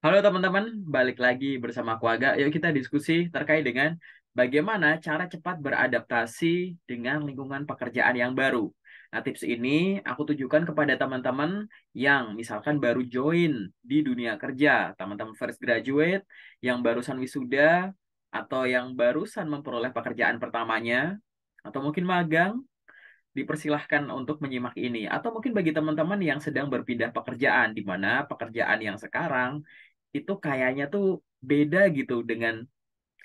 Halo teman-teman, balik lagi bersama aku Aga. Yuk kita diskusi terkait dengan bagaimana cara cepat beradaptasi dengan lingkungan pekerjaan yang baru. Nah, tips ini aku tujukan kepada teman-teman yang misalkan baru join di dunia kerja, teman-teman fresh graduate, yang barusan wisuda, atau yang barusan memperoleh pekerjaan pertamanya, atau mungkin magang, dipersilahkan untuk menyimak ini. Atau mungkin bagi teman-teman yang sedang berpindah pekerjaan, di mana pekerjaan yang sekarang itu kayaknya tuh beda gitu dengan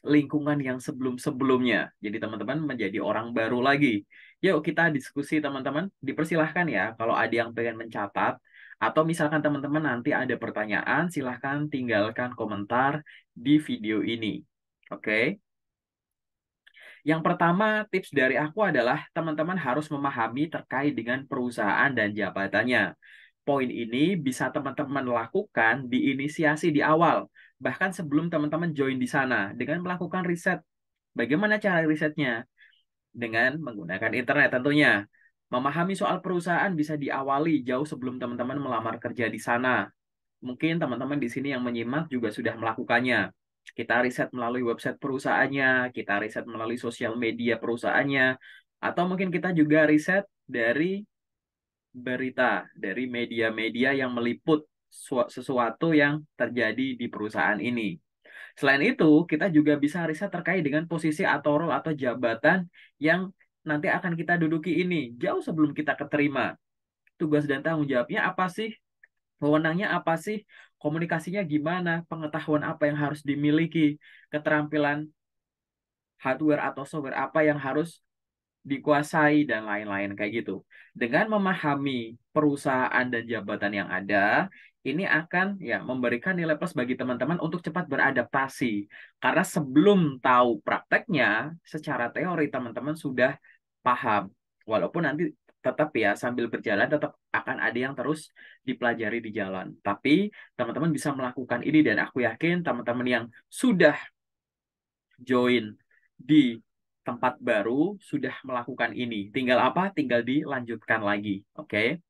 lingkungan yang sebelum-sebelumnya. Jadi teman-teman menjadi orang baru lagi. Yuk kita diskusi teman-teman. Dipersilahkan ya kalau ada yang pengen mencatat atau misalkan teman-teman nanti ada pertanyaan, silahkan tinggalkan komentar di video ini. Oke. Yang pertama, tips dari aku adalah teman-teman harus memahami terkait dengan perusahaan dan jabatannya. Poin ini bisa teman-teman lakukan di inisiasi di awal, bahkan sebelum teman-teman join di sana, dengan melakukan riset. Bagaimana cara risetnya? Dengan menggunakan internet tentunya. Memahami soal perusahaan bisa diawali jauh sebelum teman-teman melamar kerja di sana. Mungkin teman-teman di sini yang menyimak juga sudah melakukannya. Kita riset melalui website perusahaannya, kita riset melalui sosial media perusahaannya, atau mungkin kita juga riset dari berita, dari media-media yang meliput sesuatu yang terjadi di perusahaan ini. Selain itu, kita juga bisa riset terkait dengan posisi atau role atau jabatan yang nanti akan kita duduki ini, jauh sebelum kita keterima. Tugas dan tanggung jawabnya apa sih? Wewenangnya apa sih? Komunikasinya gimana? Pengetahuan apa yang harus dimiliki? Keterampilan hardware atau software apa yang harus dikuasai dan lain-lain kayak gitu. Dengan memahami perusahaan dan jabatan yang ada, ini akan ya memberikan nilai plus bagi teman-teman untuk cepat beradaptasi. Karena sebelum tahu prakteknya, secara teori teman-teman sudah paham. Walaupun nanti tetap ya sambil berjalan tetap akan ada yang terus dipelajari di jalan. Tapi teman-teman bisa melakukan ini dan aku yakin teman-teman yang sudah join di tempat baru sudah melakukan ini. Tinggal apa? Tinggal dilanjutkan lagi. Oke.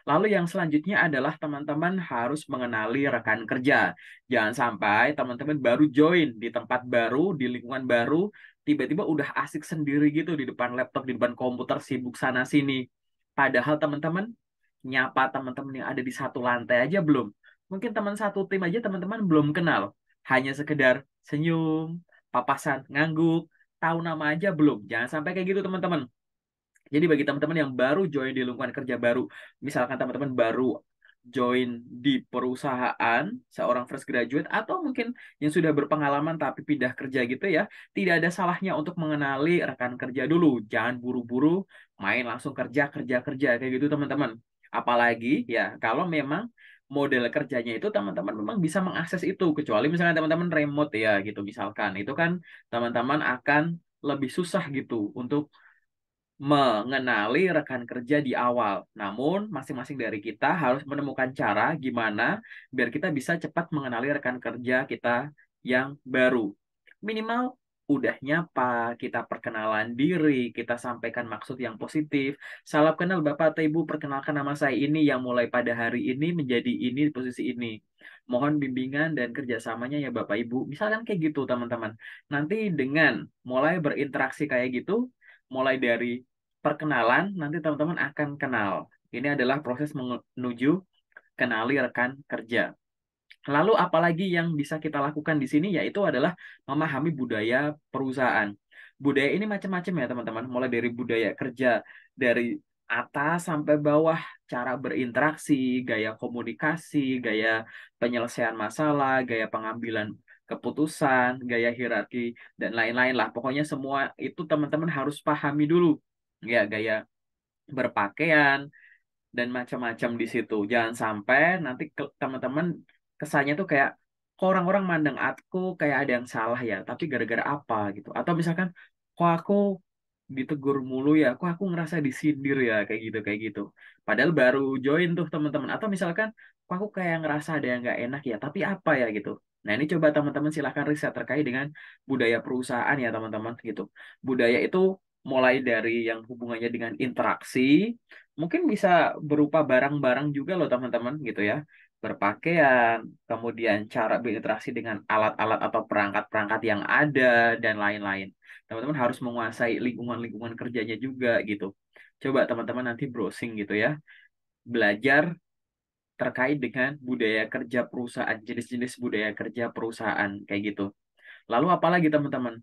Lalu yang selanjutnya adalah teman-teman harus mengenali rekan kerja. Jangan sampai teman-teman baru join di tempat baru, di lingkungan baru, tiba-tiba udah asik sendiri gitu di depan laptop, di depan komputer, sibuk sana-sini. Padahal teman-teman nyapa teman-teman yang ada di satu lantai aja belum. Mungkin teman satu tim aja teman-teman belum kenal. Hanya sekedar senyum, papasan, ngangguk, tahu nama aja belum. Jangan sampai kayak gitu teman-teman. Jadi bagi teman-teman yang baru join di lingkungan kerja baru, misalkan teman-teman baru join di perusahaan, seorang fresh graduate, atau mungkin yang sudah berpengalaman tapi pindah kerja gitu ya, tidak ada salahnya untuk mengenali rekan kerja dulu. Jangan buru-buru main langsung kerja, kerja, kerja, kayak gitu teman-teman. Apalagi ya kalau memang model kerjanya itu teman-teman memang bisa mengakses itu, kecuali misalkan teman-teman remote ya gitu misalkan. Itu kan teman-teman akan lebih susah gitu untuk mengenali rekan kerja di awal. Namun, masing-masing dari kita harus menemukan cara gimana biar kita bisa cepat mengenali rekan kerja kita yang baru. Minimal udah nyapa, kita perkenalan diri, kita sampaikan maksud yang positif. Salam kenal Bapak atau Ibu, perkenalkan nama saya ini yang mulai pada hari ini menjadi ini di posisi ini. Mohon bimbingan dan kerjasamanya ya Bapak Ibu. Misalkan kayak gitu teman-teman. Nanti dengan mulai berinteraksi kayak gitu, mulai dari perkenalan, nanti teman-teman akan kenal. Ini adalah proses menuju kenali rekan kerja. Lalu apalagi yang bisa kita lakukan di sini yaitu adalah memahami budaya perusahaan. Budaya ini macam-macam ya teman-teman, mulai dari budaya kerja dari atas sampai bawah, cara berinteraksi, gaya komunikasi, gaya penyelesaian masalah, gaya pengambilan keputusan, gaya hierarki dan lain-lain lah. Pokoknya semua itu teman-teman harus pahami dulu. Ya, gaya berpakaian, dan macam-macam di situ. Jangan sampai nanti teman-teman kesannya tuh kayak kok orang-orang mandang aku kayak ada yang salah ya, tapi gara-gara apa gitu. Atau misalkan kok aku ditegur mulu ya, kok aku ngerasa disindir ya kayak gitu. Padahal baru join tuh teman-teman. Atau misalkan kok aku kayak ngerasa ada yang nggak enak ya, tapi apa ya gitu. Nah ini coba teman-teman silahkan riset terkait dengan budaya perusahaan ya teman-teman gitu. Budaya itu mulai dari yang hubungannya dengan interaksi, mungkin bisa berupa barang-barang juga loh teman-teman gitu ya. berpakaian, kemudian cara berinteraksi dengan alat-alat atau perangkat-perangkat yang ada, dan lain-lain. Teman-teman harus menguasai lingkungan-lingkungan kerjanya juga gitu. Coba teman-teman nanti browsing gitu ya, belajar terkait dengan budaya kerja perusahaan, jenis-jenis budaya kerja perusahaan, kayak gitu. Lalu apalagi teman-teman?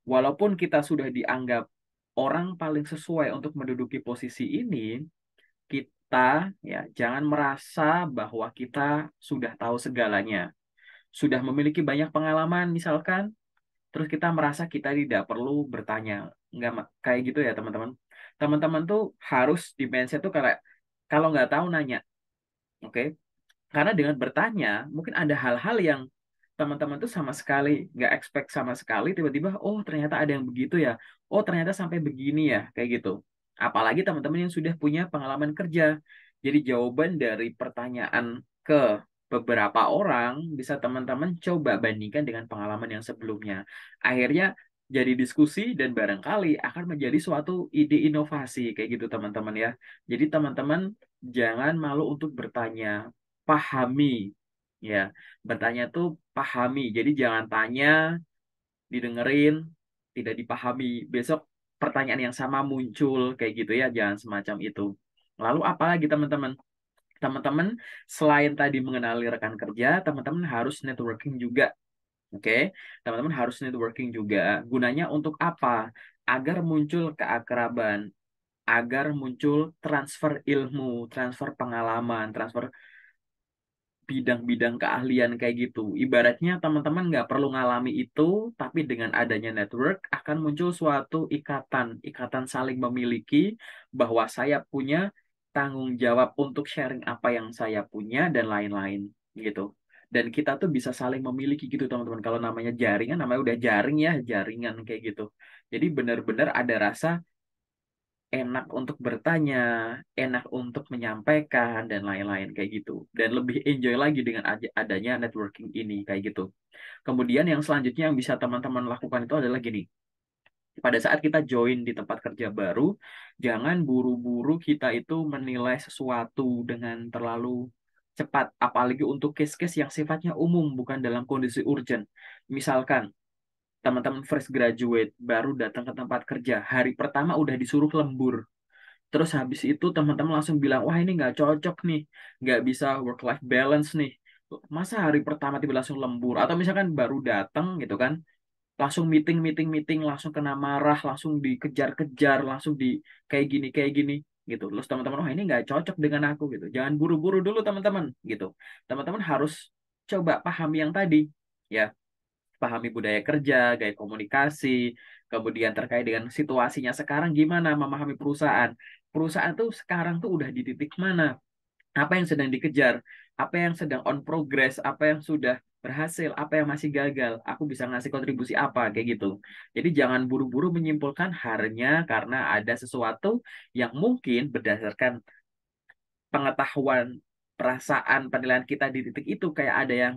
Walaupun kita sudah dianggap orang paling sesuai untuk menduduki posisi ini, kita ya jangan merasa bahwa kita sudah tahu segalanya, sudah memiliki banyak pengalaman misalkan, terus kita merasa kita tidak perlu bertanya. Nggak kayak gitu ya teman-teman. Teman-teman tuh harus di mindset tuh kayak kalau nggak tahu nanya, oke? Karena dengan bertanya, mungkin ada hal-hal yang teman-teman tuh sama sekali nggak expect sama sekali, tiba-tiba, oh ternyata ada yang begitu ya, oh ternyata sampai begini ya, kayak gitu. Apalagi teman-teman yang sudah punya pengalaman kerja. Jadi jawaban dari pertanyaan ke beberapa orang, bisa teman-teman coba bandingkan dengan pengalaman yang sebelumnya. Akhirnya jadi diskusi dan barangkali akan menjadi suatu ide inovasi, kayak gitu teman-teman ya. Jadi teman-teman jangan malu untuk bertanya, pahami ya, bertanya tuh pahami, jadi jangan tanya didengerin tidak dipahami, besok pertanyaan yang sama muncul, kayak gitu ya, jangan semacam itu. Lalu apalagi teman-teman, teman-teman selain tadi mengenali rekan kerja, teman-teman harus networking juga, oke. Teman-teman harus networking juga, gunanya untuk apa? Agar muncul keakraban, agar muncul transfer ilmu, transfer pengalaman, transfer bidang-bidang keahlian kayak gitu. Ibaratnya teman-teman nggak perlu ngalami itu, tapi dengan adanya network akan muncul suatu ikatan, ikatan saling memiliki bahwa saya punya tanggung jawab untuk sharing apa yang saya punya dan lain-lain gitu. Dan kita tuh bisa saling memiliki gitu teman-teman. Kalau namanya jaringan, namanya udah jaring ya, jaringan kayak gitu. Jadi benar-benar ada rasa enak untuk bertanya, enak untuk menyampaikan, dan lain-lain kayak gitu. Dan lebih enjoy lagi dengan adanya networking ini kayak gitu. Kemudian yang selanjutnya yang bisa teman-teman lakukan itu adalah gini. Pada saat kita join di tempat kerja baru, jangan buru-buru kita itu menilai sesuatu dengan terlalu cepat, apalagi untuk case-case yang sifatnya umum, bukan dalam kondisi urgent. Misalkan, teman-teman fresh graduate, baru datang ke tempat kerja, hari pertama udah disuruh lembur. Terus habis itu teman-teman langsung bilang, wah ini nggak cocok nih, nggak bisa work-life balance nih. Masa hari pertama tiba langsung lembur? Atau misalkan baru datang gitu kan, langsung meeting, meeting, meeting, langsung kena marah, langsung dikejar-kejar, langsung di kayak gini, gitu. Terus teman-teman, wah ini nggak cocok dengan aku gitu. Jangan buru-buru dulu teman-teman, gitu. Teman-teman harus coba pahami yang tadi, ya, pahami budaya kerja, gaya komunikasi, kemudian terkait dengan situasinya sekarang gimana memahami perusahaan. Perusahaan tuh sekarang tuh udah di titik mana, apa yang sedang dikejar, apa yang sedang on progress, apa yang sudah berhasil, apa yang masih gagal, aku bisa ngasih kontribusi apa, kayak gitu. Jadi jangan buru-buru menyimpulkan harinya karena ada sesuatu yang mungkin berdasarkan pengetahuan, perasaan, penilaian kita di titik itu kayak ada yang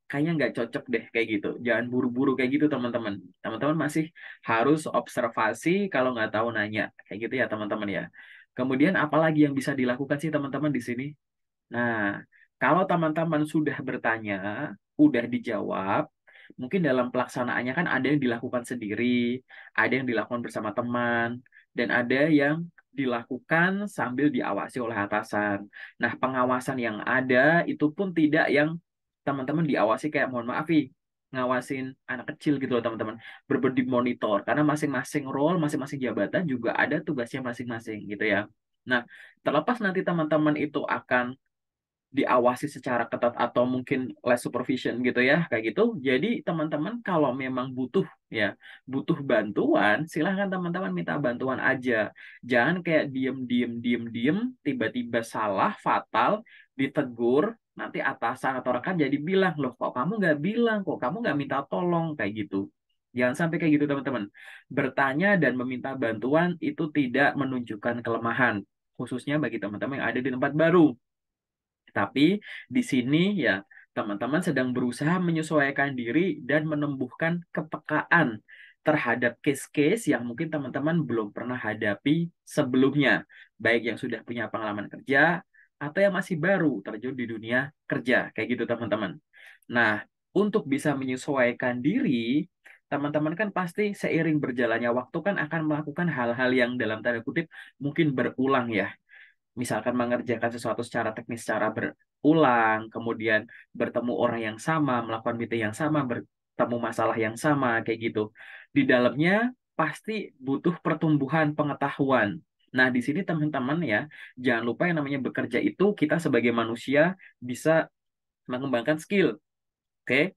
kayaknya nggak cocok deh kayak gitu. Jangan buru-buru kayak gitu teman-teman. Teman-teman masih harus observasi, kalau nggak tahu nanya kayak gitu ya teman-teman ya. Kemudian apalagi yang bisa dilakukan sih teman-teman di sini? Nah, kalau teman-teman sudah bertanya, udah dijawab, mungkin dalam pelaksanaannya kan ada yang dilakukan sendiri, ada yang dilakukan bersama teman, dan ada yang dilakukan sambil diawasi oleh atasan. Nah, pengawasan yang ada itu pun tidak yang teman-teman diawasi kayak, mohon maaf nih, ngawasin anak kecil gitu loh teman-teman, berbeda monitor, karena masing-masing role, masing-masing jabatan juga ada tugasnya masing-masing gitu ya. Nah, terlepas nanti teman-teman itu akan diawasi secara ketat atau mungkin less supervision gitu ya, kayak gitu. Jadi teman-teman kalau memang butuh ya, butuh bantuan, silahkan teman-teman minta bantuan aja. Jangan kayak diem, tiba-tiba salah fatal, ditegur, nanti atasan atau rekan jadi bilang, loh kok kamu nggak bilang, kok kamu nggak minta tolong, kayak gitu. Jangan sampai kayak gitu teman-teman. Bertanya dan meminta bantuan itu tidak menunjukkan kelemahan, khususnya bagi teman-teman yang ada di tempat baru. Tapi di sini ya teman-teman sedang berusaha menyesuaikan diri dan menumbuhkan kepekaan terhadap case-case yang mungkin teman-teman belum pernah hadapi sebelumnya. Baik yang sudah punya pengalaman kerja atau yang masih baru terjun di dunia kerja, kayak gitu teman-teman. Nah, untuk bisa menyesuaikan diri, teman-teman kan pasti seiring berjalannya waktu kan akan melakukan hal-hal yang dalam tanda kutip mungkin berulang ya. Misalkan mengerjakan sesuatu secara teknis secara berulang, kemudian bertemu orang yang sama, melakukan meeting yang sama, bertemu masalah yang sama, kayak gitu. Di dalamnya pasti butuh pertumbuhan pengetahuan. Nah, di sini teman-teman ya, jangan lupa yang namanya bekerja itu kita sebagai manusia bisa mengembangkan skill. Oke?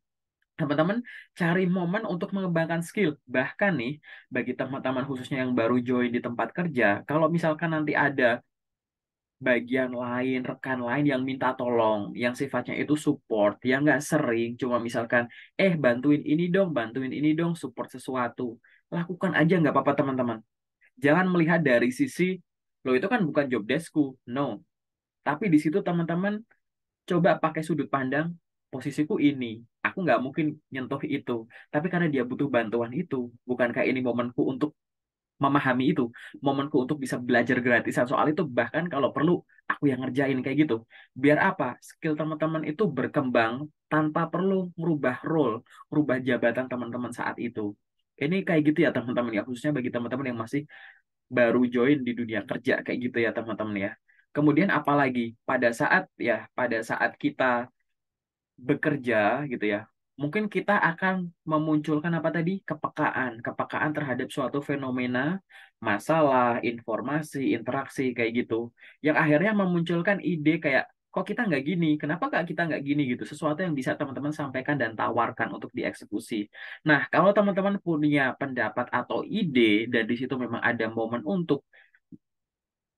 Teman-teman cari momen untuk mengembangkan skill. Bahkan nih, bagi teman-teman khususnya yang baru join di tempat kerja, kalau misalkan nanti ada bagian lain, rekan lain yang minta tolong, yang sifatnya itu support, yang nggak sering, cuma misalkan, bantuin ini dong, support sesuatu. Lakukan aja nggak apa-apa teman-teman. Jangan melihat dari sisi, lo itu kan bukan job deskku, no. Tapi di situ teman-teman coba pakai sudut pandang, posisiku ini, aku nggak mungkin nyentuh itu. Tapi karena dia butuh bantuan itu, bukankah ini momenku untuk memahami itu, momenku untuk bisa belajar gratisan soal itu, bahkan kalau perlu aku yang ngerjain kayak gitu. Biar apa? Skill teman-teman itu berkembang tanpa perlu merubah role, merubah jabatan teman-teman saat itu. Ini kayak gitu ya teman-teman ya, khususnya bagi teman-teman yang masih baru join di dunia kerja kayak gitu ya teman-teman ya. Kemudian apalagi pada saat kita bekerja gitu ya, mungkin kita akan memunculkan apa tadi? Kepekaan terhadap suatu fenomena, masalah, informasi, interaksi kayak gitu, yang akhirnya memunculkan ide kayak, kok kita nggak gini? Kenapa kak kita nggak gini gitu? Sesuatu yang bisa teman-teman sampaikan dan tawarkan untuk dieksekusi. Nah, kalau teman-teman punya pendapat atau ide dan di situ memang ada momen untuk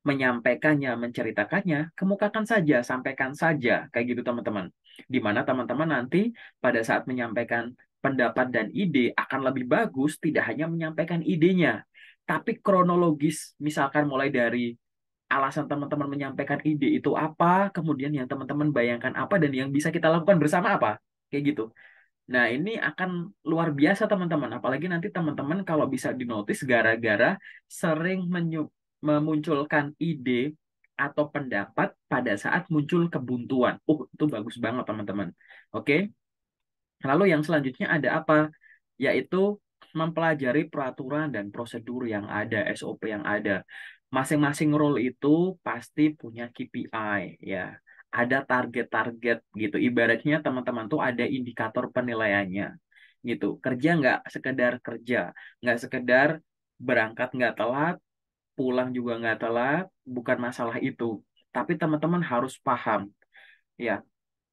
menyampaikannya, menceritakannya, kemukakan saja, sampaikan saja, kayak gitu teman-teman. Di mana teman-teman nanti pada saat menyampaikan pendapat dan ide akan lebih bagus, tidak hanya menyampaikan idenya, tapi kronologis, misalkan mulai dari alasan teman-teman menyampaikan ide itu apa, kemudian yang teman-teman bayangkan apa, dan yang bisa kita lakukan bersama apa, kayak gitu. Nah, ini akan luar biasa teman-teman. Apalagi nanti teman-teman kalau bisa dinotis gara-gara sering memunculkan ide atau pendapat pada saat muncul kebuntuan. Itu bagus banget teman-teman. Oke. Lalu yang selanjutnya ada apa? Yaitu mempelajari peraturan dan prosedur yang ada, SOP yang ada. Masing-masing role itu pasti punya KPI ya. Ada target-target gitu. Ibaratnya teman-teman tuh ada indikator penilaiannya gitu. Kerja nggak sekedar kerja, nggak sekedar berangkat nggak telat, pulang juga nggak telat, bukan masalah itu. Tapi teman-teman harus paham ya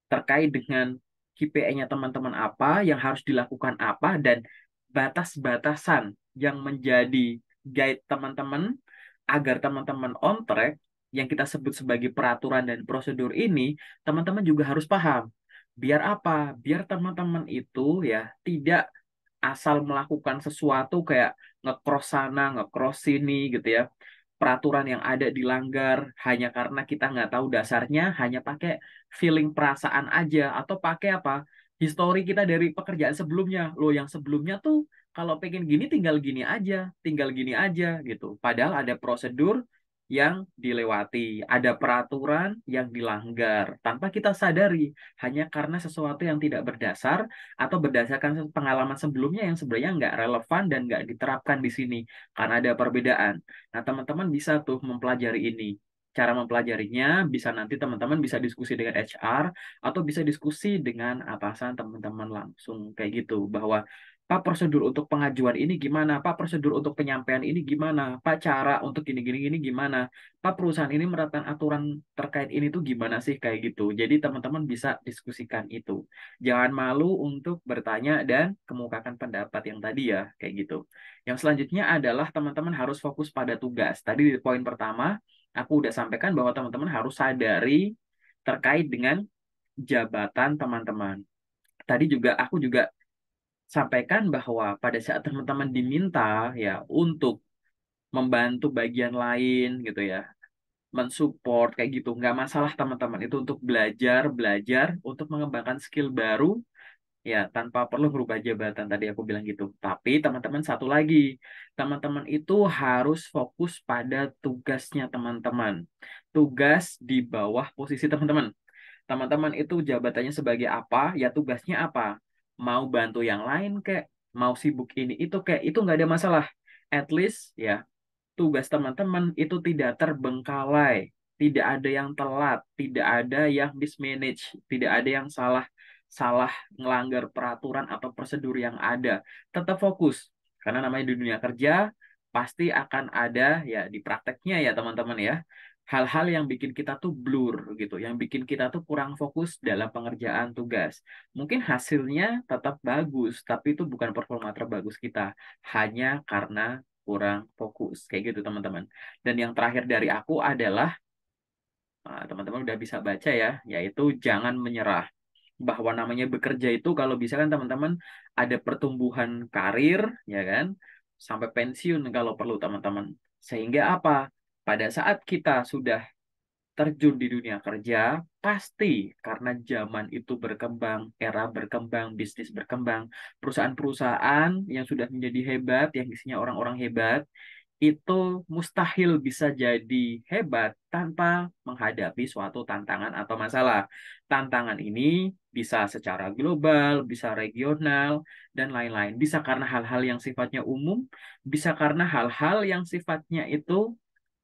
terkait dengan KPI-nya teman-teman apa, yang harus dilakukan apa, dan batas-batasan yang menjadi guide teman-teman agar teman-teman on track, yang kita sebut sebagai peraturan dan prosedur ini, teman-teman juga harus paham. Biar apa? Biar teman-teman itu ya tidak asal melakukan sesuatu kayak ngecross sana, ngecross sini gitu ya. Peraturan yang ada dilanggar hanya karena kita nggak tahu dasarnya, hanya pakai feeling perasaan aja, atau pakai apa? Histori kita dari pekerjaan sebelumnya. Loh, yang sebelumnya tuh kalau pengen gini tinggal gini aja gitu. Padahal ada prosedur yang dilewati, ada peraturan yang dilanggar tanpa kita sadari, hanya karena sesuatu yang tidak berdasar atau berdasarkan pengalaman sebelumnya yang sebenarnya nggak relevan dan nggak diterapkan di sini karena ada perbedaan. Nah, teman-teman bisa tuh mempelajari ini. Cara mempelajarinya bisa nanti teman-teman bisa diskusi dengan HR atau bisa diskusi dengan atasan teman-teman langsung kayak gitu bahwa Pak, prosedur untuk pengajuan ini gimana? Pak, prosedur untuk penyampaian ini gimana? Pak, cara untuk gini gimana? Pak, perusahaan ini menerapkan aturan terkait ini tuh gimana sih kayak gitu. Jadi teman-teman bisa diskusikan itu. Jangan malu untuk bertanya dan kemukakan pendapat yang tadi ya, kayak gitu. Yang selanjutnya adalah teman-teman harus fokus pada tugas. Tadi di poin pertama, aku udah sampaikan bahwa teman-teman harus sadari terkait dengan jabatan teman-teman. Tadi juga aku juga sampaikan bahwa pada saat teman-teman diminta ya untuk membantu bagian lain gitu ya, mensupport kayak gitu, nggak masalah teman-teman itu untuk belajar, belajar untuk mengembangkan skill baru Ya, tanpa perlu berubah jabatan tadi aku bilang gitu. Tapi teman-teman satu lagi, teman-teman itu harus fokus pada tugasnya teman-teman. Tugas di bawah posisi teman-teman. Teman-teman itu jabatannya sebagai apa, ya tugasnya apa. Mau bantu yang lain kek, mau sibuk ini itu kek, itu nggak ada masalah. At least ya tugas teman-teman itu tidak terbengkalai, tidak ada yang telat, tidak ada yang mismanage, tidak ada yang salah salah melanggar peraturan atau prosedur yang ada. Tetap fokus karena namanya di dunia kerja pasti akan ada ya di prakteknya ya teman-teman ya. Hal-hal yang bikin kita tuh blur gitu, yang bikin kita tuh kurang fokus dalam pengerjaan tugas. Mungkin hasilnya tetap bagus, tapi itu bukan performa terbagus kita, hanya karena kurang fokus kayak gitu teman-teman. Dan yang terakhir dari aku adalah teman-teman udah bisa baca ya, yaitu jangan menyerah. Bahwa namanya bekerja itu kalau bisa kan teman-teman ada pertumbuhan karir ya kan, sampai pensiun kalau perlu teman-teman. Sehingga apa? Pada saat kita sudah terjun di dunia kerja, pasti karena zaman itu berkembang, era berkembang, bisnis berkembang, perusahaan-perusahaan yang sudah menjadi hebat, yang isinya orang-orang hebat, itu mustahil bisa jadi hebat tanpa menghadapi suatu tantangan atau masalah. Tantangan ini bisa secara global, bisa regional, dan lain-lain. Bisa karena hal-hal yang sifatnya umum, bisa karena hal-hal yang sifatnya itu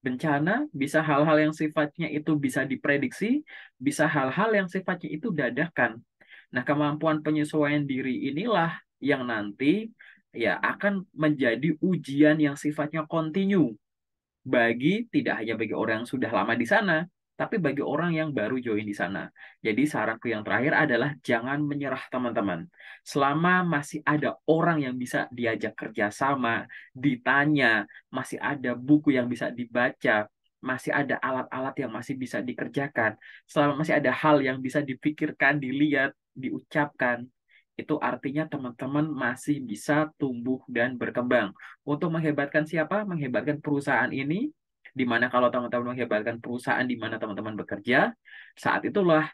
bencana, bisa hal-hal yang sifatnya itu bisa diprediksi, bisa hal-hal yang sifatnya itu dadakan. Nah, kemampuan penyesuaian diri inilah yang nanti ya akan menjadi ujian yang sifatnya kontinu bagi tidak hanya bagi orang yang sudah lama di sana, tapi bagi orang yang baru join di sana. Jadi saranku yang terakhir adalah jangan menyerah teman-teman. Selama masih ada orang yang bisa diajak kerjasama, ditanya, masih ada buku yang bisa dibaca, masih ada alat-alat yang masih bisa dikerjakan, selama masih ada hal yang bisa dipikirkan, dilihat, diucapkan, itu artinya teman-teman masih bisa tumbuh dan berkembang. Untuk menghebatkan siapa? Menghebatkan perusahaan ini, di mana kalau teman-teman menghebatkan perusahaan di mana teman-teman bekerja, saat itulah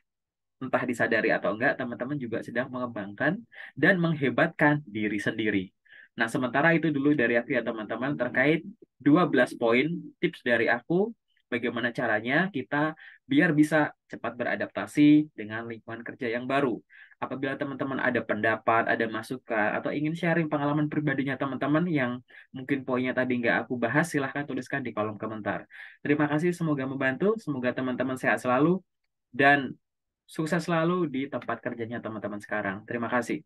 entah disadari atau enggak, teman-teman juga sedang mengembangkan dan menghebatkan diri sendiri. Nah, sementara itu dulu dari aku ya teman-teman terkait 12 poin tips dari aku bagaimana caranya kita biar bisa cepat beradaptasi dengan lingkungan kerja yang baru. Apabila teman-teman ada pendapat, ada masukan, atau ingin sharing pengalaman pribadinya teman-teman yang mungkin poinnya tadi nggak aku bahas, silahkan tuliskan di kolom komentar. Terima kasih, semoga membantu, semoga teman-teman sehat selalu, dan sukses selalu di tempat kerjanya teman-teman sekarang. Terima kasih.